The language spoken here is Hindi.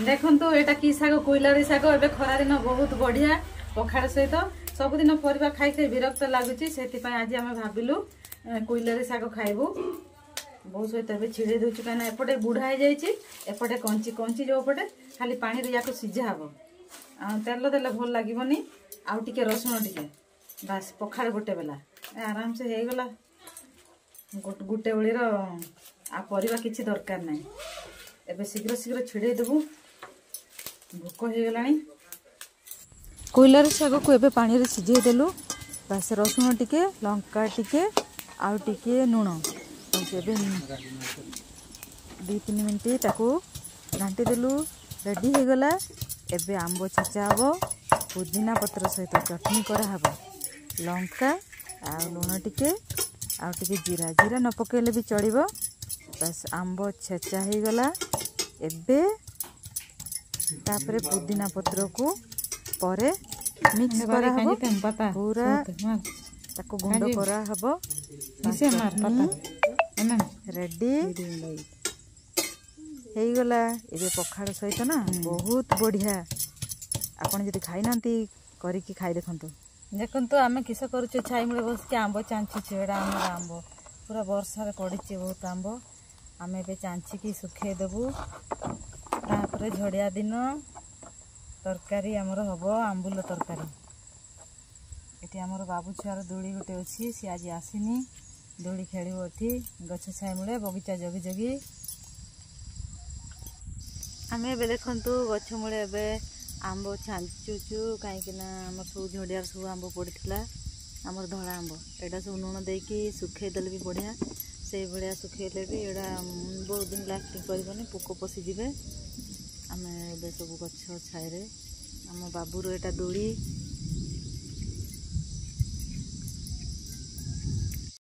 देखो एटा कि शाग कुइलारी शाग ए खरा दिन बहुत बढ़िया पखाड़ सहित सबुदिन परिवा खाई खाई विरक्त लगुच से आज आम भाविलु कुइलारी शाग खाइबू बहुत सहित छिड़े दूचु कहीं एपटे बुढ़ा हो जाए एपटे कंची कंची जो पटे खाली पानी या सीझा हम तेल देले भल लगे आउ टे रसुण टे बास पखाड़ गोटे बेला आराम से हो गला गोटे बेलीर आ परिवा किसी दरकार ना एबे शीघ्र शीघ्र छिड़े देबू भोक हो गला कुइलारी शाग को एबे पानी रे सिझे देलु बास रसुण टिके लंका टिके आउ टिके लुण एबे 2-3 मिनट ताकू घांटी देलु रेडी हो गला एबे आंब छेचा हम पुदीना पत्र सहित चटनी कराहब लंका आ लुण टिके आउ टिके जीरा जीरा न पकेले भी चलिबो बस आंब छेचा हो गला एबे तापरे पुदीना पत्र को परे मिक्स करा हबो पूरा ताको गुंड करा हबो रेडी हो गला एबे पखाड़ सहित ना बहुत बढ़िया आपन जदि खाई नांती करिकी खाई देखंतु देखंतु आमे किस करूचे छाई मुळे बस के आंबो चांची छेड़ा हमर आंबो पूरा वर्षा रे पड़ीचे बहुत आंबो आमे बे चांची की सुखे देबू तापरे झड़िया दिन तरकारी आमर हम आंबुल तरकारी ये आमर बाबू छुआर दोली गोटे अच्छी सी आज आसीनी दोली खेल गछ छाई मुळे बगीचा जगी जगी आम ए देखु गछ मूले ए आंब छांचुचु कहीं आम सब झड़ियार सब आंब पड़ा आमर धड़ा आंब एटा सब लुण देकी सुखेदेले भी बढ़िया से भाया सुखेले भी एटा बहुत दिन लास्टिंग करबनी पोक पशिजे आम ए सब गछ छाई आम बाबूर एटा दोली